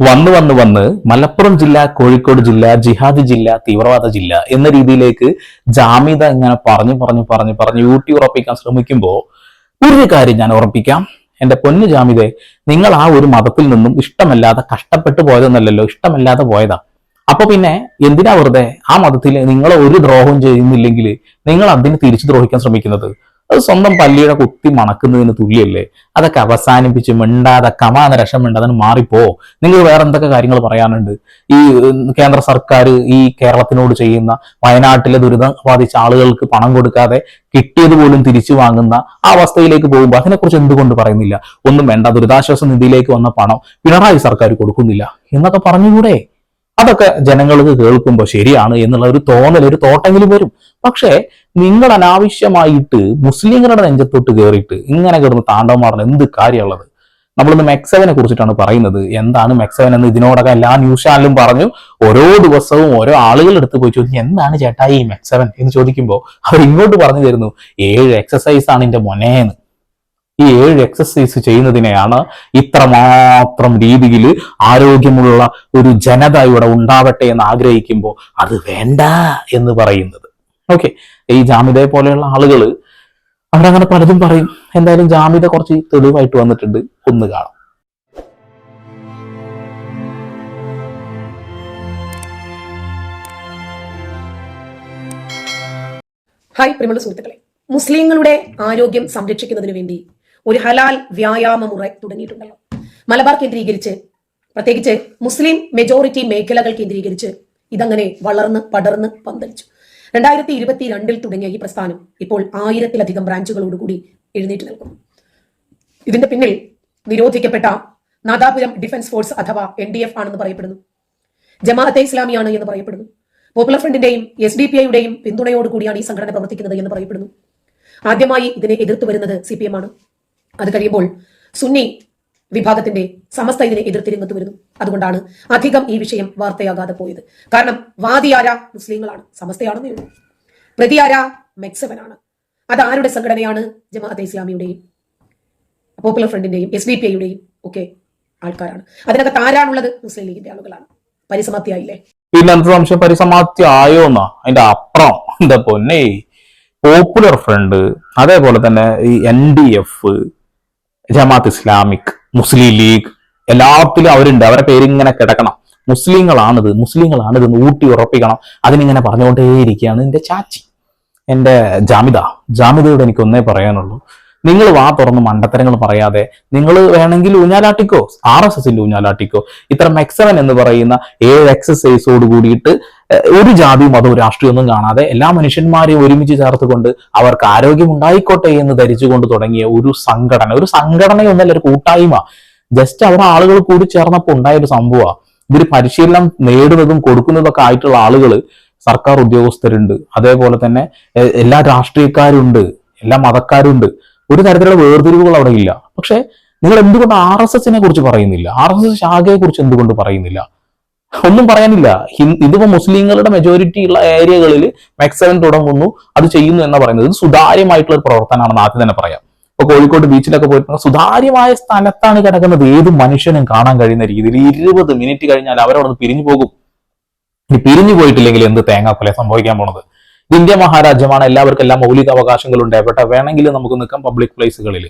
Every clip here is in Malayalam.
വന്ന് വന്ന് വന്ന് മലപ്പുറം ജില്ല, കോഴിക്കോട് ജില്ല, ജിഹാദി ജില്ല, തീവ്രവാദ ജില്ല എന്ന രീതിയിലേക്ക് ജാമിത ഇങ്ങനെ പറഞ്ഞു ഊട്ടി ഉറപ്പിക്കാൻ ശ്രമിക്കുമ്പോൾ ഒരു കാര്യം ഞാൻ ഉറപ്പിക്കാം. എന്റെ പൊന്നു ജാമിതെ, നിങ്ങൾ ആ ഒരു മതത്തിൽ നിന്നും ഇഷ്ടമല്ലാതെ കഷ്ടപ്പെട്ടു പോയതൊന്നല്ലല്ലോ, ഇഷ്ടമല്ലാതെ പോയതാ. അപ്പൊ പിന്നെ എന്തിനാ വെറുതെ ആ മതത്തിൽ നിങ്ങൾ ഒരു ദ്രോഹം ചെയ്യുന്നില്ലെങ്കിൽ നിങ്ങൾ അതിന് തിരിച്ചു ദ്രോഹിക്കാൻ ശ്രമിക്കുന്നത്? അത് സ്വന്തം പല്ലിയുടെ കുത്തി മണക്കുന്നതിന് തുല്യല്ലേ? അതൊക്കെ അവസാനിപ്പിച്ച് മിണ്ടാതെ കമാന്ന രസം മിണ്ടാതെ മാറിപ്പോ. നിങ്ങൾ വേറെ എന്തൊക്കെ കാര്യങ്ങൾ പറയാനുണ്ട്? ഈ കേന്ദ്ര സർക്കാർ ഈ കേരളത്തിനോട് ചെയ്യുന്ന, വയനാട്ടിലെ ദുരിതം ബാധിച്ച ആളുകൾക്ക് പണം കൊടുക്കാതെ കിട്ടിയത് പോലും തിരിച്ചു വാങ്ങുന്ന ആ അവസ്ഥയിലേക്ക് പോകുമ്പോൾ അതിനെക്കുറിച്ച് എന്തുകൊണ്ട് പറയുന്നില്ല? ഒന്നും വേണ്ട, ദുരിതാശ്വാസ നിധിയിലേക്ക് വന്ന പണം പിണറായി സർക്കാർ കൊടുക്കുന്നില്ല എന്നൊക്കെ പറഞ്ഞുകൂടെ? അതൊക്കെ ജനങ്ങൾക്ക് കേൾക്കുമ്പോൾ ശരിയാണ് എന്നുള്ള ഒരു തോന്നൽ, ഒരു തോട്ടെങ്കിലും വരും. പക്ഷേ നിങ്ങൾ അനാവശ്യമായിട്ട് മുസ്ലിങ്ങളുടെ നെഞ്ചത്തോട്ട് കയറിയിട്ട് ഇങ്ങനെ കിടന്ന് താണ്ഡവമാടുന്ന എന്ത് കാര്യമുള്ളത്? നമ്മളിന്ന് മെക്സവനെ കുറിച്ചിട്ടാണ് പറയുന്നത്. എന്താണ് മെക്സവൻ എന്ന് ഇതിനോടൊക്കെ എല്ലാ ന്യൂസ് ചാനലും പറഞ്ഞു. ഓരോ ദിവസവും ഓരോ ആളുകൾ എടുത്ത് പോയി ചോദിക്കും, എന്താണ് ചേട്ടാ ഈ മെക്സവൻ എന്ന് ചോദിക്കുമ്പോൾ അവർ ഇങ്ങോട്ട് പറഞ്ഞു തരുന്നു, 7 എക്സസൈസ് ആണ് എന്റെ മൊനേന്ന്. ഈ 7 എക്സസൈസ് ചെയ്യുന്നതിനെയാണ് ഇത്രമാത്രം രീതിയിൽ ആരോഗ്യമുള്ള ഒരു ജനത ഇവിടെ ഉണ്ടാവട്ടെ എന്ന് ആഗ്രഹിക്കുമ്പോൾ അത് വേണ്ട എന്ന് പറയുന്നത്. ഓക്കെ, ഈ ജാമിദയെ പോലെയുള്ള ആളുകൾ അവരങ്ങനെ പലതും പറയും. എന്തായാലും ജാമിദ കുറച്ച് തെളിവായിട്ട് വന്നിട്ടുണ്ട്, ഒന്ന് കാണാം. ഹായ് പ്രിയമുള്ള സുഹൃത്തുക്കളെ, മുസ്ലിങ്ങളുടെ ആരോഗ്യം സംരക്ഷിക്കുന്നതിന് വേണ്ടി ഒരു ഹലാൽ വ്യായാമ മുറ തുടങ്ങിയിട്ടുണ്ടല്ലോ. മലബാർ കേന്ദ്രീകരിച്ച്, പ്രത്യേകിച്ച് മുസ്ലിം മെജോറിറ്റി മേഖലകൾ കേന്ദ്രീകരിച്ച് ഇതങ്ങനെ വളർന്ന് പടർന്ന് പന്തലിച്ചു. 2022 തുടങ്ങിയ ഈ പ്രസ്ഥാനം ഇപ്പോൾ 1000-ലധികം ബ്രാഞ്ചുകളോടുകൂടി എഴുന്നേറ്റ് നിൽക്കുന്നു. ഇതിന്റെ പിന്നിൽ നിരോധിക്കപ്പെട്ട നാദാപുരം ഡിഫൻസ് ഫോഴ്സ് അഥവാ NDF ആണെന്ന് പറയപ്പെടുന്നു. ജമാഅത്തെ ഇസ്ലാമിയാണ് എന്ന് പറയപ്പെടുന്നു. പോപ്പുലർ ഫ്രണ്ടിന്റെയും SDPIയുടെയും പിന്തുണയോടുകൂടിയാണ് ഈ സംഘടന പ്രവർത്തിക്കുന്നത് എന്ന് പറയപ്പെടുന്നു. ആദ്യമായി ഇതിനെ എതിർത്തു വരുന്നത് CPM ആണ്. അത് കഴിയുമ്പോൾ സുന്നി വിഭാഗത്തിന്റെ സമസ്ത ഇതിനെ എതിർത്തിരങ്ങത്ത് വരുന്നു. അതുകൊണ്ടാണ് അധികം ഈ വിഷയം വാർത്തയാകാതെ പോയത്. കാരണം വാദിയാര മുസ്ലിങ്ങളാണ്, സമസ്തയാണെന്നേ ഉള്ളൂ. പ്രതിയാര മെക്സവനാണ്. അത് ആരുടെ സംഘടനയാണ്? ജമാഅത്തെ ഇസ്ലാമിയുടെയും പോപ്പുലർ ഫ്രണ്ടിന്റെയും SDPIയുടെയും ഒക്കെ ആൾക്കാരാണ്. അതിനകത്ത് ആരാണുള്ളത്? മുസ്ലിം ലീഗിന്റെ ആളുകളാണ്. പരിസമാപ്തിയായില്ലേ? പിന്നെ എന്ത് സംശയം, പരിസമാപ്തി ആയോന്നാ? അതിന്റെ അപ്പുറം എന്താ പൊന്നെ, പോപ്പുലർ ഫ്രണ്ട്, അതേപോലെ തന്നെ ഈ NDF, ജമാഅത്ത് ഇസ്ലാമിക്, മുസ്ലിം ലീഗ്, എല്ലാത്തിലും അവരുണ്ട്. അവരെ പേരിങ്ങനെ കിടക്കണം. മുസ്ലിങ്ങളാണിത് ഊട്ടി ഉറപ്പിക്കണം. അതിനിങ്ങനെ പറഞ്ഞുകൊണ്ടേയിരിക്കുകയാണ് എന്റെ ചാച്ചി, എന്റെ ജാമിദയോട് എനിക്ക് ഒന്നേ പറയാനുള്ളൂ. നിങ്ങൾ വാ തുറന്ന് മണ്ടത്തരങ്ങൾ പറയാതെ നിങ്ങൾ വേണമെങ്കിൽ ഊഞ്ഞാലാട്ടിക്കോ, RSSന്റെ ഊഞ്ഞാലാട്ടിക്കോ. ഇത്ര മെക്സവൻ എന്ന് പറയുന്ന 7 എക്സസൈസോട് കൂടിയിട്ട് ഒരു ജാതിയും മതവും രാഷ്ട്രീയമൊന്നും കാണാതെ എല്ലാ മനുഷ്യന്മാരെയും ഒരുമിച്ച് ചേർത്തുകൊണ്ട് അവർക്ക് ആരോഗ്യം ഉണ്ടായിക്കോട്ടെ എന്ന് ധരിച്ചുകൊണ്ട് തുടങ്ങിയ ഒരു സംഘടനയൊന്നല്ല, ഒരു കൂട്ടായ്മ. ജസ്റ്റ് അവിടെ ആളുകൾ കൂടി ചേർന്നപ്പോൾ ഉണ്ടായൊരു സംഭവമാണ്. ഇതിൽ പരിശീലനം നേടുന്നതും കൊടുക്കുന്നതൊക്കെ ആയിട്ടുള്ള ആളുകൾ സർക്കാർ ഉദ്യോഗസ്ഥരുണ്ട്, അതേപോലെ തന്നെ എല്ലാ രാഷ്ട്രീയക്കാരുണ്ട്, എല്ലാ മതക്കാരുണ്ട്. ഒരു തരത്തിലുള്ള വേർതിരിവുകൾ അവിടെ ഇല്ല. പക്ഷെ നിങ്ങൾ എന്തുകൊണ്ട് RSSനെ കുറിച്ച് പറയുന്നില്ല? RSS ശാഖയെ കുറിച്ച് എന്തുകൊണ്ട് പറയുന്നില്ല? ഒന്നും പറയാനില്ല. ഇതിപ്പോ മുസ്ലിങ്ങളുടെ മെജോറിറ്റി ഉള്ള ഏരിയകളിൽ മെക്സവൻ തുടങ്ങുന്നു, അത് ചെയ്യുന്നു എന്ന് പറയുന്നത് ഇത് സുതാര്യമായിട്ടുള്ള ഒരു പ്രവർത്തനമാണെന്ന് ആദ്യം തന്നെ പറയാം. ഇപ്പൊ കോഴിക്കോട് ബീച്ചിലൊക്കെ പോയിട്ട് സുതാര്യമായ സ്ഥലത്താണ് കിടക്കുന്നത്. ഏത് മനുഷ്യനും കാണാൻ കഴിയുന്ന രീതിയിൽ 20 മിനിറ്റ് കഴിഞ്ഞാൽ അവരവിടെ പിരിഞ്ഞു പോകും. ഇനി പിരിഞ്ഞു പോയിട്ടില്ലെങ്കിൽ എന്ത് തേങ്ങാക്കൊല സംഭവിക്കാൻ പോണത്? ഇത് ഇന്ത്യ മഹാരാജ്യമാണ്, എല്ലാവർക്കും എല്ലാ മൗലിക അവകാശങ്ങളുണ്ട്. എവിടെ വേണമെങ്കിലും നമുക്ക് നിൽക്കാം, പബ്ലിക് പ്ലേസുകളിൽ.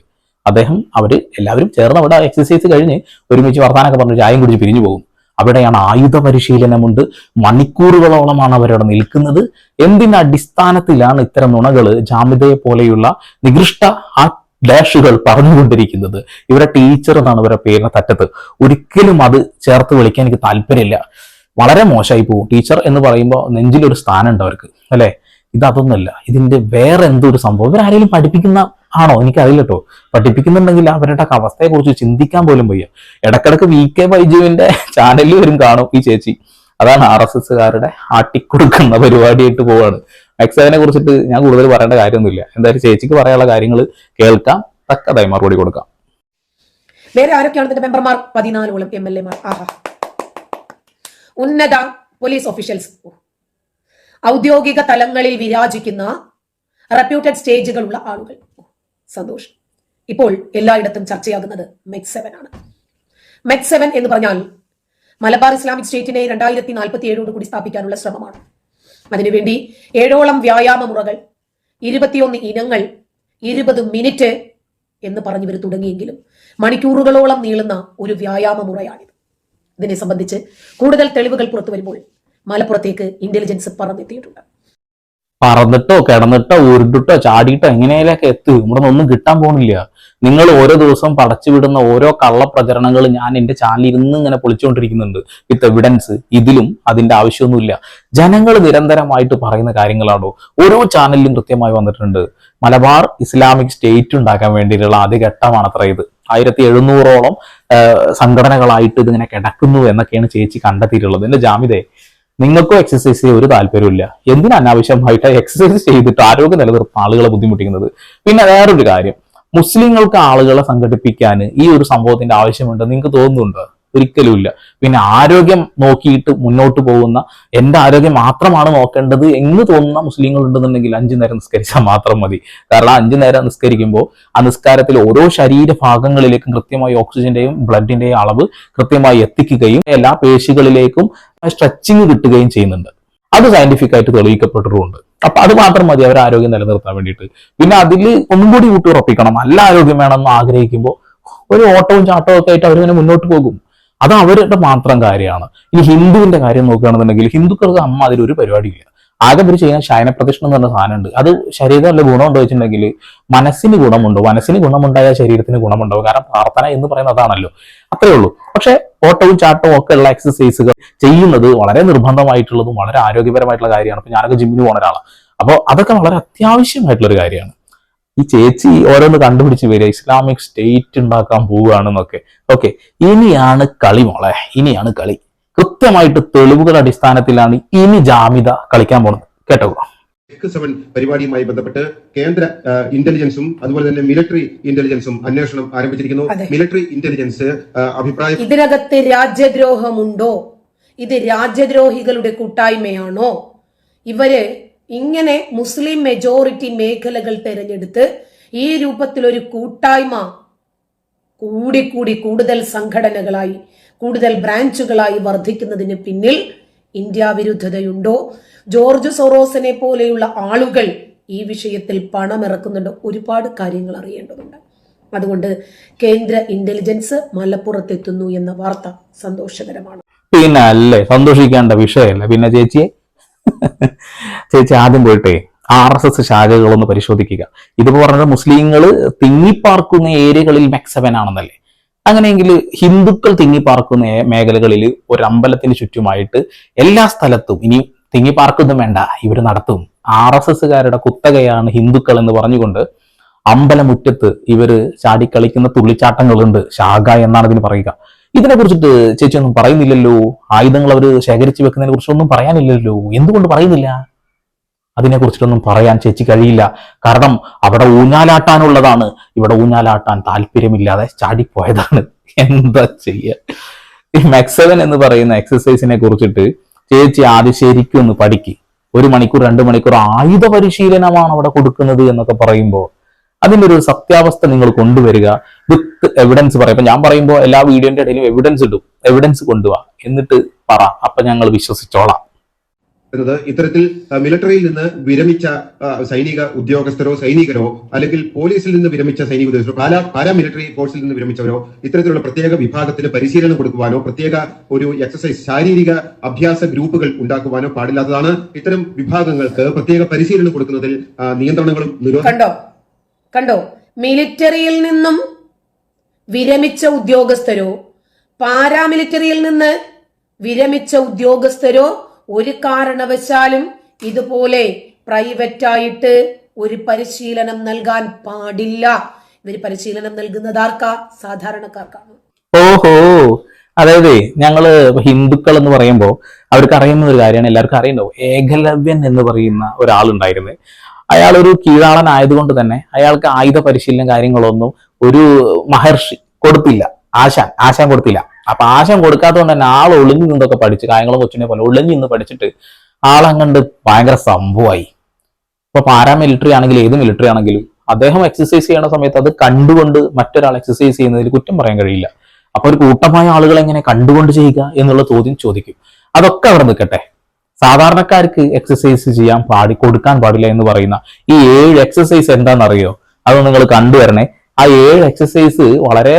എല്ലാവരും ചേർന്ന് അവിടെ എക്സസൈസ് കഴിഞ്ഞ് ഒരുമിച്ച് വർത്താനൊക്കെ പറഞ്ഞ് ചായം കുടിച്ച് പിരിഞ്ഞു പോകും. അവിടെയാണ് ആയുധ പരിശീലനമുണ്ട്, മണിക്കൂറുകളോളമാണ് അവരവിടെ നിൽക്കുന്നത്. എന്തിന്റെ അടിസ്ഥാനത്തിലാണ് ഇത്തരം നുണകൾ ജാമിദയെ പോലെയുള്ള നികൃഷ്ട ഡാഷുകൾ പറഞ്ഞുകൊണ്ടിരിക്കുന്നത്? ഇവരെ ടീച്ചർ എന്നാണ് ഇവരുടെ പേരിന് തറ്റത്ത്. ഒരിക്കലും അത് ചേർത്ത് വിളിക്കാൻ എനിക്ക് താല്പര്യമില്ല. വളരെ മോശമായി പോകും. ടീച്ചർ എന്ന് പറയുമ്പോൾ നെഞ്ചിലൊരു സ്ഥാനം ഉണ്ട് അവർക്ക്, അല്ലെ? അതൊന്നുമല്ല, ഇതിന്റെ വേറെ എന്തോ ഒരു സംഭവം. ഇവരാരെങ്കിലും പഠിപ്പിക്കുന്ന ആണോ എനിക്കറിയില്ല കേട്ടോ. പഠിപ്പിക്കുന്നുണ്ടെങ്കിൽ അവരുടെ അവസ്ഥയെ കുറിച്ച് ചിന്തിക്കാൻ പോലും വയ്യ. ഇടക്കിടക്ക് VK ബൈജുവിന്റെ ചാനലിൽ വരും കാണും ഈ ചേച്ചി. അതാണ് RSSകാരുടെ ആട്ടിക്കൊടുക്കുന്ന പരിപാടിയായിട്ട് പോവാണ്. മെക്സവനെ കുറിച്ചിട്ട് ഞാൻ കൂടുതൽ പറയേണ്ട കാര്യമൊന്നുമില്ല. എന്തായാലും ചേച്ചിക്ക് പറയാനുള്ള കാര്യങ്ങൾ കേൾക്കാം, തക്കതായി മറുപടി കൊടുക്കാം. വേറെ ആരൊക്കെയാണ് ഇതിന്റെ മെമ്പർമാർ? 14ഓളം MLAമാർ. ഉന്നത പോലീസ് ഓഫീഷ്യൽസ്, ഔദ്യോഗിക തലങ്ങളിൽ വിരാജിക്കുന്ന റെപ്യൂട്ടഡ് സ്റ്റേജുകളുള്ള ആളുകൾ. സന്തോഷം. ഇപ്പോൾ എല്ലായിടത്തും ചർച്ചയാകുന്നത് മെക്സവൻ ആണ്. മെക്സവൻ എന്ന് പറഞ്ഞാൽ മലബാർ ഇസ്ലാമിക് സ്റ്റേറ്റിനെ 2047 കൂടി സ്ഥാപിക്കാനുള്ള ശ്രമമാണ്. അതിനുവേണ്ടി 7ഓളം വ്യായാമ മുറകൾ, 21 ഇനങ്ങൾ, 20 മിനിറ്റ് എന്ന് പറഞ്ഞിവർ തുടങ്ങിയെങ്കിലും മണിക്കൂറുകളോളം നീളുന്ന ഒരു വ്യായാമ മുറയാണിത്. ഇതിനെ സംബന്ധിച്ച് കൂടുതൽ തെളിവുകൾ പുറത്തു വരുമ്പോൾ മലപ്പുറത്തേക്ക് ഇന്റലിജൻസ് പറന്നെത്തിയിട്ടുണ്ട്. പറന്നിട്ടോ കിടന്നിട്ടോ ഉരുണ്ടിട്ടോ ചാടിയിട്ടോ എങ്ങനെയൊക്കെ എത്തും. ഇവിടെ ഒന്നും കിട്ടാൻ പോകുന്നില്ല. നിങ്ങൾ ഓരോ ദിവസവും പടച്ചു വിടുന്ന ഓരോ കള്ളപ്രചരണങ്ങൾ ഞാൻ എന്റെ ചാനലിൽ ഇരുന്ന് ഇങ്ങനെ പൊളിച്ചുകൊണ്ടിരിക്കുന്നുണ്ട് വിത്ത് എവിഡൻസ്. ഇതിലും അതിന്റെ ആവശ്യമൊന്നുമില്ല. ജനങ്ങൾ നിരന്തരമായിട്ട് പറയുന്ന കാര്യങ്ങളാണോ ഓരോ ചാനലിലും കൃത്യമായി വന്നിട്ടുണ്ട്. മലബാർ ഇസ്ലാമിക് സ്റ്റേറ്റ് ഉണ്ടാക്കാൻ വേണ്ടിയിട്ടുള്ള ആദ്യഘട്ടമാണ് അത്ര ഇത്. 1700ഓളം സംഘടനകളായിട്ട് ഇതിങ്ങനെ കിടക്കുന്നു എന്നൊക്കെയാണ് ചേച്ചി കണ്ടെത്തിയിട്ടുള്ളത്. എന്റെ ജാമിദേ, നിങ്ങൾക്കും എക്സസൈസ് ചെയ്യാൻ ഒരു താല്പര്യമില്ല. എന്തിനാ അനാവശ്യമായിട്ട് എക്സസൈസ് ചെയ്തിട്ട് ആരോഗ്യം നിലനിർത്തുന്ന ആളുകളെ ബുദ്ധിമുട്ടിക്കുന്നത്? പിന്നെ വേറൊരു കാര്യം, മുസ്ലിങ്ങൾക്ക് ആളുകളെ സംഘടിപ്പിക്കാൻ ഈ ഒരു സംഭവത്തിന്റെ ആവശ്യമുണ്ട് നിങ്ങൾക്ക് തോന്നുന്നുണ്ടോ? ഒരിക്കലും ഇല്ല. പിന്നെ ആരോഗ്യം നോക്കിയിട്ട് മുന്നോട്ട് പോകുന്ന, എന്റെ ആരോഗ്യം മാത്രമാണ് നോക്കേണ്ടത് എന്ന് തോന്നുന്ന മുസ്ലിങ്ങൾ ഉണ്ടെന്നുണ്ടെങ്കിൽ 5 നേരം നിസ്കരിച്ചാൽ മാത്രം മതി. കാരണം 5 നേരം നിസ്കരിക്കുമ്പോൾ ആ നിസ്കാരത്തിൽ ഓരോ ശരീരഭാഗങ്ങളിലേക്കും കൃത്യമായി ഓക്സിജന്റെയും ബ്ലഡിന്റെയും അളവ് കൃത്യമായി എത്തിക്കുകയും എല്ലാ പേശികളിലേക്കും സ്ട്രെച്ചിങ് കിട്ടുകയും ചെയ്യുന്നുണ്ട്. അത് സയന്റിഫിക് ആയിട്ട് തെളിയിക്കപ്പെട്ടിട്ടുണ്ട്. അപ്പൊ അത് മാത്രം മതി അവർ ആരോഗ്യം നിലനിർത്താൻ വേണ്ടിയിട്ട്. പിന്നെ അതിൽ ഒന്നും കൂടി ഊട്ടിയുറപ്പിക്കണം. നല്ല ആരോഗ്യം വേണമെന്ന് ആഗ്രഹിക്കുമ്പോൾ ഒരു ഓട്ടവും ചാട്ടവും ഒക്കെ ആയിട്ട് അവരിങ്ങനെ മുന്നോട്ട് പോകും. അത് അവരുടെ മാത്രം കാര്യമാണ്. ഇനി ഹിന്ദുവിന്റെ കാര്യം നോക്കുകയാണെന്നുണ്ടെങ്കിൽ ഹിന്ദുക്കൾക്ക് അതിലൊരു പരിപാടിയില്ല. ആകെ ഒരു ചെയ്യാൻ ശയനപ്രദക്ഷിണം എന്ന് പറഞ്ഞ സാധനമുണ്ട്. അത് ശരീരം നല്ല ഗുണമുണ്ടോ വെച്ചിട്ടുണ്ടെങ്കിൽ മനസ്സിന് ഗുണമുണ്ടോ? മനസ്സിന് ഗുണമുണ്ടായാൽ ശരീരത്തിന് ഗുണമുണ്ടാവും. കാരണം പ്രാർത്ഥന എന്ന് പറയുന്നത് അതാണല്ലോ. അത്രേ ഉള്ളൂ. പക്ഷെ ഓട്ടവും ചാട്ടവും ഒക്കെ ഉള്ള എക്സസൈസുകൾ ചെയ്യുന്നത് വളരെ നിർബന്ധമായിട്ടുള്ളതും വളരെ ആരോഗ്യപരമായിട്ടുള്ള കാര്യമാണ്. അപ്പൊ ഞാനൊക്കെ ജിമ്മിന് പോകുന്ന ഒരാളാണ്. അപ്പോൾ അതൊക്കെ വളരെ അത്യാവശ്യമായിട്ടുള്ള ഒരു കാര്യമാണ്. ഈ ചേച്ചി ഓരോന്ന് കണ്ടുപിടിച്ച് വരിക ഇസ്ലാമിക് സ്റ്റേറ്റ് ഉണ്ടാക്കാൻ പോവുകയാണെന്നൊക്കെ. ഓക്കെ, ഇനിയാണ് കളി മോളെ, ഇനിയാണ് കളി. കൃത്യമായിട്ട് തെളിവുകളുടെ അടിസ്ഥാനത്തിലാണ് ഇനി ജാമിദ കളിക്കാൻ പോകുന്നത്. കേട്ടോ. 7 പരിപാടിയുമായി ബന്ധപ്പെട്ട് കേന്ദ്ര ഇന്റലിജൻസും അതുപോലെ തന്നെ മിലിറ്ററി ഇന്റലിജൻസും അന്വേഷണം ആരംഭിച്ചിരിക്കുന്നു. മിലിറ്ററി ഇന്റലിജൻസ് അഭിപ്രായം, ഇതിനകത്ത് രാജ്യദ്രോഹമുണ്ടോ? ഇത് രാജ്യദ്രോഹികളുടെ കൂട്ടായ്മയാണോ? ഇവര് ഇങ്ങനെ മുസ്ലിം മെജോറിറ്റി മേഖലകൾ തെരഞ്ഞെടുത്ത് ഈ രൂപത്തിൽ ഒരു കൂട്ടായ്മ കൂടിക്കൂടി കൂടുതൽ സംഘടനകളായി കൂടുതൽ ബ്രാഞ്ചുകളായി വർദ്ധിക്കുന്നതിന് പിന്നിൽ ഇന്ത്യ വിരുദ്ധതയുണ്ടോ? ജോർജ് സോറോസിനെ പോലെയുള്ള ആളുകൾ ഈ വിഷയത്തിൽ പണമിറക്കുന്നുണ്ട്. ഒരുപാട് കാര്യങ്ങൾ അറിയേണ്ടതുണ്ട്. അതുകൊണ്ട് കേന്ദ്ര ഇന്റലിജൻസ് മലപ്പുറത്തെത്തുന്നു എന്ന വാർത്ത സന്തോഷകരമാണ്. പിന്നെ അല്ലേ, സന്തോഷിക്കേണ്ട വിഷയമല്ല. പിന്നെ ചേച്ചി ആദ്യം പോയിട്ടേ RSS ശാഖകളൊന്ന് പരിശോധിക്കുക. ഇതിപ്പോ പറഞ്ഞത് മുസ്ലിങ്ങൾ തിങ്ങിപ്പാർക്കുന്ന ഏരിയകളിൽ മെക്സവൻ ആണെന്നല്ലേ. അങ്ങനെയെങ്കിൽ ഹിന്ദുക്കൾ തിങ്ങിപ്പാർക്കുന്ന മേഖലകളിൽ ഒരു അമ്പലത്തിന് ചുറ്റുമായിട്ട് എല്ലാ സ്ഥലത്തും ഇനി തിങ്ങിപ്പാർക്കൊന്നും വേണ്ട, ഇവർ നടത്തും. RSSകാരുടെ കുത്തകയാണ് ഹിന്ദുക്കൾ എന്ന് പറഞ്ഞുകൊണ്ട് അമ്പലമുറ്റത്ത് ഇവര് ചാടിക്കളിക്കുന്ന തുള്ളിച്ചാട്ടങ്ങളുണ്ട്. ശാഖ എന്നാണ് ഇതിന് പറയുക. ഇതിനെ കുറിച്ചിട്ട് ചേച്ചി ഒന്നും പറയുന്നില്ലല്ലോ. ആയുധങ്ങൾ അവർ ശേഖരിച്ചു വെക്കുന്നതിനെ കുറിച്ചൊന്നും പറയാനില്ലല്ലോ. എന്തുകൊണ്ട് പറയുന്നില്ല? അതിനെ കുറിച്ചിട്ടൊന്നും പറയാൻ ചേച്ചി കഴിയില്ല. കാരണം അവിടെ ഊഞ്ഞാലാട്ടാനുള്ളതാണ്. ഇവിടെ ഊഞ്ഞാലാട്ടാൻ താല്പര്യമില്ലാതെ ചാടിപ്പോയതാണ്. എന്താ ചെയ്യുക? ഈ മെക്സവൻ എന്ന് പറയുന്ന എക്സസൈസിനെ കുറിച്ചിട്ട് ചേച്ചി ആദ്യം ശരിക്കും ഒന്ന് പഠിക്ക്. 1 മണിക്കൂർ 2 മണിക്കൂർ ആയുധ പരിശീലനമാണ് അവിടെ കൊടുക്കുന്നത് എന്നൊക്കെ പറയുമ്പോൾ അതിന്റെ ഒരു സത്യാവസ്ഥ നിങ്ങൾ കൊണ്ടുവരിക. വിത്ത് എവിഡൻസ് പറയാം. ഇപ്പൊ ഞാൻ പറയുമ്പോൾ എല്ലാ വീഡിയോന്റെ ഇടയിലും എവിഡൻസ് ഇടും. എവിഡൻസ് കൊണ്ടുപോവാ, എന്നിട്ട് പറ, അപ്പൊ ഞങ്ങൾ വിശ്വസിച്ചോളാം. എന്നത് ഇത്തരത്തിൽ മിലിറ്ററിയിൽ നിന്ന് വിരമിച്ച സൈനിക ഉദ്യോഗസ്ഥരോ സൈനികരോ അല്ലെങ്കിൽ പോലീസിൽ നിന്ന് വിരമിച്ച സൈനിക ഉദ്യോഗസ്ഥരോ പാരാമിലിറ്ററി ഫോഴ്സിൽ നിന്ന് വിരമിച്ചവരോ ഇത്തരത്തിലുള്ള പ്രത്യേക വിഭാഗത്തിന് പരിശീലനം കൊടുക്കുവാനോ പ്രത്യേക ഒരു എക്സസൈസ് ശാരീരിക അഭ്യാസ ഗ്രൂപ്പുകൾ ഉണ്ടാക്കുവാനോ പാടില്ലാത്തതാണ്. ഇത്തരം വിഭാഗങ്ങൾക്ക് പ്രത്യേക പരിശീലനം കൊടുക്കുന്നതിൽ നിയന്ത്രണങ്ങളും കണ്ടോ മിലിറ്ററിയിൽ നിന്നും വിരമിച്ച ഉദ്യോഗസ്ഥരോ പാരാമിലിറ്ററിയിൽ നിന്ന് വിരമിച്ച ഉദ്യോഗസ്ഥരോ ഒരു കാരണവശാലും ഇതുപോലെ പ്രൈവറ്റായിട്ട് ഒരു പരിശീലനം നൽകാൻ പാടില്ല. ഇവര് പരിശീലനം നൽകുന്നത് ആർക്കാ? സാധാരണക്കാർക്കാണ്. ഓഹോ, അതായത് ഞങ്ങള് ഹിന്ദുക്കൾ എന്ന് പറയുമ്പോൾ അവർക്ക് അറിയുന്ന ഒരു കാര്യമാണ്, എല്ലാവർക്കും അറിയുന്നുണ്ടാവും. ഏകലവ്യൻ എന്ന് പറയുന്ന ഒരാളുണ്ടായിരുന്നു. അയാൾ ഒരു കീഴാളനായതുകൊണ്ട് തന്നെ അയാൾക്ക് ആയുധ പരിശീലനം കാര്യങ്ങളൊന്നും ഒരു മഹർഷി കൊടുത്തില്ല. ആശാൻ കൊടുത്തില്ല. അപ്പൊ ആശാൻ കൊടുക്കാത്തതുകൊണ്ട് തന്നെ ആൾ ഒളിഞ്ഞു നിന്നൊക്കെ പഠിച്ച് കാര്യങ്ങളും കൊച്ചിനെ പോലെ ഒളിഞ്ഞു നിന്ന് പഠിച്ചിട്ട് ആളങ്ങണ്ട് ഭയങ്കര സംഭവമായി. ഇപ്പൊ പാരാമിലിറ്ററി ആണെങ്കിലും ഏത് മിലിറ്ററി ആണെങ്കിലും അദ്ദേഹം എക്സസൈസ് ചെയ്യുന്ന സമയത്ത് അത് കണ്ടുകൊണ്ട് മറ്റൊരാൾ എക്സസൈസ് ചെയ്യുന്നതിൽ കുറ്റം പറയാൻ കഴിയില്ല. അപ്പൊ ഒരു കൂട്ടമായ ആളുകൾ എങ്ങനെ കണ്ടുകൊണ്ട് ചെയ്യുക എന്നുള്ള ചോദ്യം ചോദിക്കും. അതൊക്കെ അവിടെ നിൽക്കട്ടെ. സാധാരണക്കാർക്ക് എക്സസൈസ് ചെയ്യാൻ കൊടുക്കാൻ പാടില്ല എന്ന് പറയുന്ന ഈ 7 എക്സസൈസ് എന്താണെന്നറിയോ? അത് നിങ്ങൾ കണ്ടുവരണേ. ആ 7 എക്സസൈസ് വളരെ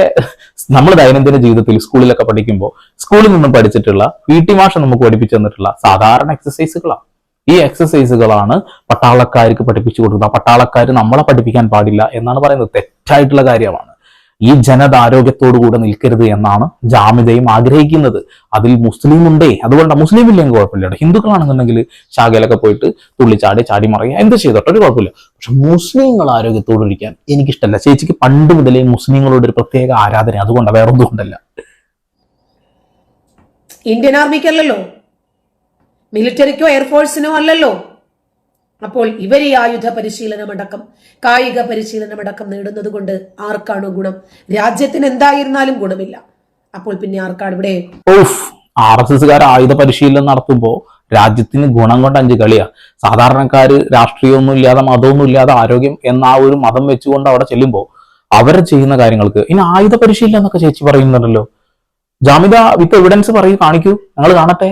നമ്മൾ ദൈനംദിന ജീവിതത്തിൽ സ്കൂളിലൊക്കെ പഠിക്കുമ്പോൾ സ്കൂളിൽ നിന്നും പഠിച്ചിട്ടുള്ള PT മാഷ് നമുക്ക് പഠിപ്പിച്ചു തന്നിട്ടുള്ള സാധാരണ എക്സസൈസുകളാണ്. ഈ എക്സസൈസുകളാണ് പട്ടാളക്കാർക്ക് പഠിപ്പിച്ചു കൊടുക്കുന്നത്. പട്ടാളക്കാർ നമ്മളെ പഠിപ്പിക്കാൻ പാടില്ല എന്നാണ് പറയുന്നത്. തെറ്റായിട്ടുള്ള കാര്യമാണ്. ഈ ജനത ആരോഗ്യത്തോടുകൂടെ നിൽക്കരുത് എന്നാണ് ജാമിദയും ആഗ്രഹിക്കുന്നത്. അതിൽ മുസ്ലിം ഉണ്ടേ, അതുകൊണ്ട് മുസ്ലിം ഇല്ലെങ്കിൽ കുഴപ്പമില്ല. ഹിന്ദുക്കളാണെന്നുണ്ടെങ്കിൽ ശാഖയിലൊക്കെ പോയിട്ട് ചാടി മറിയുക എന്ത് ചെയ്തോട്ടെ ഒരു കുഴപ്പമില്ല. പക്ഷെ മുസ്ലിങ്ങൾ ആരോഗ്യത്തോടെ ഇരിക്കാൻ എനിക്കിഷ്ടമല്ല. ചേച്ചിക്ക് പണ്ട് മുതലേ മുസ്ലിങ്ങളോട് ഒരു പ്രത്യേക ആരാധന, അതുകൊണ്ട് വേറെ ഒന്നും കൊണ്ടല്ല. ഇന്ത്യൻ ആർമിക്കല്ലല്ലോ, മിലിറ്ററിക്കോ എയർഫോഴ്സിനോ അല്ലല്ലോ. അപ്പോൾ ഇവർ ഈ ആയുധ പരിശീലനമടക്കം കായിക പരിശീലനമടക്കം നേടുന്നത് കൊണ്ട് ആർക്കാണോ ഗുണം? രാജ്യത്തിന് എന്തായിരുന്നാലും ഗുണമില്ല. അപ്പോൾ പിന്നെ ആർക്കാണ് ഇവിടെ? RSSകാർ ആയുധ പരിശീലനം നടത്തുമ്പോൾ രാജ്യത്തിന് ഗുണം കൊണ്ട് 5 കളിയാ. സാധാരണക്കാര് രാഷ്ട്രീയമൊന്നും ഇല്ലാതെ മതമൊന്നും ഇല്ലാതെ ആരോഗ്യം എന്ന ആ ഒരു മതം വെച്ചുകൊണ്ട് അവിടെ ചെല്ലുമ്പോൾ അവർ ചെയ്യുന്ന കാര്യങ്ങൾക്ക് ഇനി ആയുധ പരിശീലനം എന്നൊക്കെ ചേച്ചി പറയുന്നുണ്ടല്ലോ. ജാമിദ വിത്ത് എവിഡൻസ് കാണിക്കൂ, ഞങ്ങൾ കാണട്ടെ.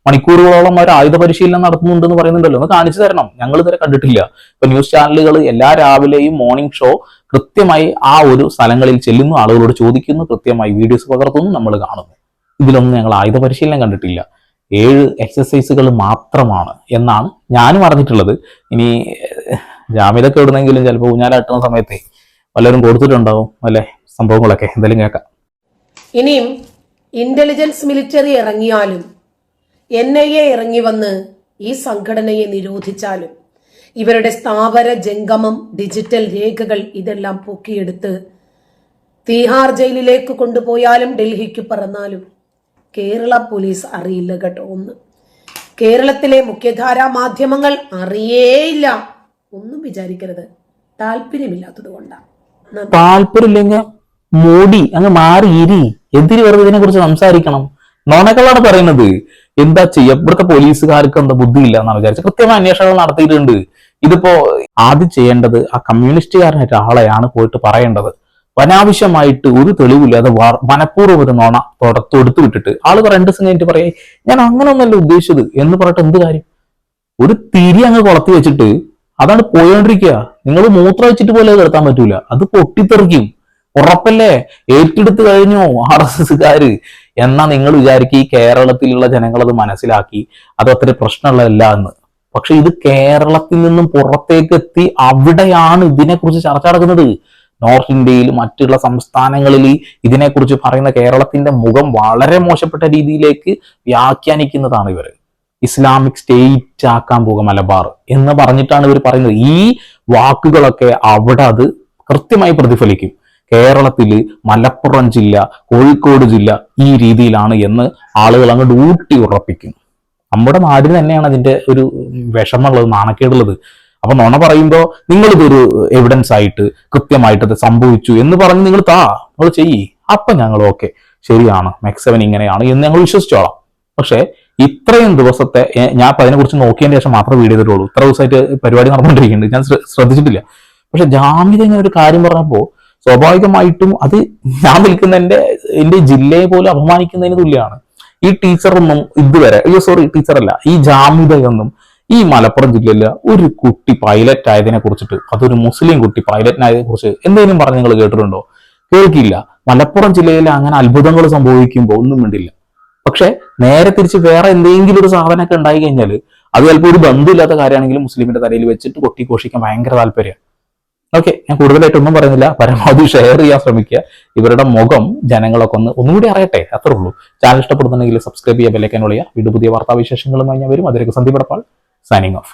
മണിക്കൂറുകളോളം അവർ ആയുധ പരിശീലനം നടത്തുന്നുണ്ടെന്ന് പറയുന്നുണ്ടല്ലോ, ഒന്ന് കാണിച്ചു തരണം. ഞങ്ങൾ ഇതുവരെ കണ്ടിട്ടില്ല. ഇപ്പൊ ന്യൂസ് ചാനലുകൾ എല്ലാ രാവിലെയും മോർണിംഗ് ഷോ കൃത്യമായി ആ ഒരു സ്ഥലങ്ങളിൽ ചെല്ലുന്നു, ആളുകളോട് ചോദിക്കുന്നു, കൃത്യമായി വീഡിയോസ് പകർത്തുന്നു, നമ്മൾ കാണുന്നു. ഇതിലൊന്നും ഞങ്ങൾ ആയുധ പരിശീലനം കണ്ടിട്ടില്ല. 7 എക്സസൈസുകൾ മാത്രമാണ് എന്നാണ് ഞാനും അറിഞ്ഞിട്ടുള്ളത്. ഇനി ജാമ്യതൊക്കെ എവിടുന്നെങ്കിലും ചിലപ്പോൾ ഊഞ്ഞാലാട്ടുന്ന സമയത്തെ പലരും കൊടുത്തിട്ടുണ്ടാവും അല്ലെ സംഭവങ്ങളൊക്കെ. എന്തായാലും കേൾക്കാം. ഇനിയും ഇന്റലിജൻസ് മിലിറ്ററി ഇറങ്ങിയാലും NIA ഇറങ്ങി വന്ന് ഈ സംഘടനയെ നിരോധിച്ചാലും ഇവരുടെ സ്ഥാവര ജംഗമം, ഡിജിറ്റൽ രേഖകൾ ഇതെല്ലാം പൊക്കിയെടുത്ത് തീഹാർ ജയിലിലേക്ക് കൊണ്ടുപോയാലും ഡൽഹിക്ക് പറന്നാലും കേരള പോലീസ് അറിയില്ല കേട്ടോ. ഒന്ന് കേരളത്തിലെ മുഖ്യധാരാ മാധ്യമങ്ങൾ അറിയേയില്ല. ഒന്നും വിചാരിക്കരുത്, താല്പര്യമില്ലാത്തത് കൊണ്ടാണ്. താല്പര്യമില്ലെങ്കിൽ മോഡി അങ്ങ് മാറിയിരി. എന്തിനു വെറുതെ ഇതിനെ കുറിച്ച് സംസാരിക്കണം? നോണകളാണ് പറയുന്നത്. എന്താ ചെയ്യുക? ഇവിടുത്തെ പോലീസുകാർക്ക് എന്താ ബുദ്ധിയില്ല എന്നാണ് വിചാരിച്ചത്. കൃത്യമായ അന്വേഷണങ്ങൾ നടത്തിയിട്ടുണ്ട്. ഇതിപ്പോ ആദ്യം ചെയ്യേണ്ടത് ആ കമ്മ്യൂണിസ്റ്റുകാരനായിട്ട് ആളെയാണ് പോയിട്ട് പറയേണ്ടത്. അനാവശ്യമായിട്ട് ഒരു തെളിവില്ലാതെ മനഃപൂർവ്വം ഒരു നോണ തൊടുത്തു വിട്ടിട്ട് ആള് 2 ദിവസം കഴിഞ്ഞിട്ട് പറയേ ഞാൻ അങ്ങനെ ഒന്നല്ല ഉദ്ദേശിച്ചത് എന്ന് പറഞ്ഞിട്ട് എന്ത് കാര്യം? ഒരു തിരി അങ്ങ് കൊളത്തി വെച്ചിട്ട് അതാണ് പോയോണ്ടിരിക്കുക. നിങ്ങൾ മൂത്രം വെച്ചിട്ട് പോലെ കിടത്താൻ പറ്റൂല, അത് പൊട്ടിത്തെറിക്കും. ഉറപ്പല്ലേ? ഏറ്റെടുത്ത് കഴിഞ്ഞു RSSകാര് എന്നാ നിങ്ങൾ വിചാരിക്കുക ഈ കേരളത്തിലുള്ള ജനങ്ങൾ അത് മനസ്സിലാക്കി അത് അത്ര പ്രശ്നമുള്ളതല്ല എന്ന്. പക്ഷെ ഇത് കേരളത്തിൽ നിന്നും പുറത്തേക്ക് എത്തി അവിടെയാണ് ഇതിനെക്കുറിച്ച് ചർച്ച നടക്കുന്നത്. നോർത്ത് ഇന്ത്യയിൽ മറ്റുള്ള സംസ്ഥാനങ്ങളിൽ ഇതിനെക്കുറിച്ച് പറയുന്ന കേരളത്തിന്റെ മുഖം വളരെ മോശപ്പെട്ട രീതിയിലേക്ക് വ്യാഖ്യാനിക്കുന്നതാണ് ഇവർ. ഇസ്ലാമിക് സ്റ്റേറ്റ് ആക്കാൻ പോകുക മലബാർ എന്ന് പറഞ്ഞിട്ടാണ് ഇവർ പറയുന്നത്. ഈ വാക്കുകളൊക്കെ അവിടെ അത് കൃത്യമായി പ്രതിഫലിക്കും. കേരളത്തിൽ മലപ്പുറം ജില്ല, കോഴിക്കോട് ജില്ല ഈ രീതിയിലാണ് എന്ന് ആളുകൾ അങ്ങോട്ട് ഊട്ടി ഉറപ്പിക്കും. നമ്മുടെ നാടിന് തന്നെയാണ് അതിന്റെ ഒരു വിഷമമുള്ളത്, നാണക്കേടുള്ളത്. അപ്പൊ നുണ പറയുമ്പോൾ നിങ്ങളിതൊരു എവിഡൻസ് ആയിട്ട് കൃത്യമായിട്ട് അത് സംഭവിച്ചു എന്ന് പറഞ്ഞ് നിങ്ങൾ ചെയ്യ്. അപ്പൊ ഞങ്ങൾ ഓക്കെ ശരിയാണ്, Max 7 ഇങ്ങനെയാണ് എന്ന് ഞങ്ങൾ വിശ്വസിച്ചോളാം. പക്ഷെ ഇത്രയും ദിവസത്തെ ഞാൻ അപ്പൊ അതിനെക്കുറിച്ച് നോക്കിയതിന് ശേഷം മാത്രമേ വീഡിയോ ചെയ്തിട്ടുള്ളൂ. ഇത്ര ദിവസമായിട്ട് പരിപാടി നടന്നുകൊണ്ടിരിക്കുന്നുണ്ട്, ഞാൻ ശ്രദ്ധിച്ചിട്ടില്ല. പക്ഷെ ജാമ്യത ഇങ്ങനെ ഒരു കാര്യം പറഞ്ഞപ്പോൾ സ്വാഭാവികമായിട്ടും അത് ഞാൻ നിൽക്കുന്ന എന്റെ ജില്ലയെ പോലും അപമാനിക്കുന്നതിന് തുല്യമാണ്. ഈ ടീച്ചറൊന്നും ഇതുവരെ ടീച്ചറല്ല, ഈ ജാമ്യതയൊന്നും ഈ മലപ്പുറം ജില്ലയിലെ ഒരു കുട്ടി പൈലറ്റ് ആയതിനെ കുറിച്ചിട്ട്, അതൊരു മുസ്ലിം കുട്ടി പൈലറ്റിനായതിനെ കുറിച്ച് എന്തെങ്കിലും പറഞ്ഞ് നിങ്ങൾ കേട്ടിട്ടുണ്ടോ? കേൾക്കില്ല. മലപ്പുറം ജില്ലയിൽ അങ്ങനെ അത്ഭുതങ്ങൾ സംഭവിക്കുമ്പോൾ ഒന്നും വേണ്ടില്ല. പക്ഷെ നേരെ തിരിച്ച് വേറെ എന്തെങ്കിലും ഒരു സാധനമൊക്കെ ഉണ്ടായി കഴിഞ്ഞാൽ അത് ചിലപ്പോൾ ഒരു ബന്ധമില്ലാത്ത കാര്യമാണെങ്കിലും മുസ്ലിമിന്റെ തലയിൽ വെച്ചിട്ട് കൊട്ടി ഘോഷിക്കാൻ ഭയങ്കര താല്പര്യം. ഓക്കെ, ഞാൻ കൂടുതലായിട്ടൊന്നും പറയുന്നില്ല. പരമാവധി ഷെയർ ചെയ്യാൻ ശ്രമിക്കുക. ഇവരുടെ മുഖം ജനങ്ങളൊക്കെ ഒന്നുകൂടി അറിയട്ടെ, അത്രേ ഉള്ളൂ. ചാനൽ ഇഷ്ടപ്പെടുന്നുണ്ടെങ്കിൽ സബ്സ്ക്രൈബ് ചെയ്യുക, ബെല്ലൈക്കൻ വിളിക്കുക. വീണ്ടും പുതിയ വാർത്താവിശേഷങ്ങളുമായി ഞാൻ വരും. അതിലേക്ക് സന്ദീപ് എടപ്പാൾ സൈനിങ് ഓഫ്.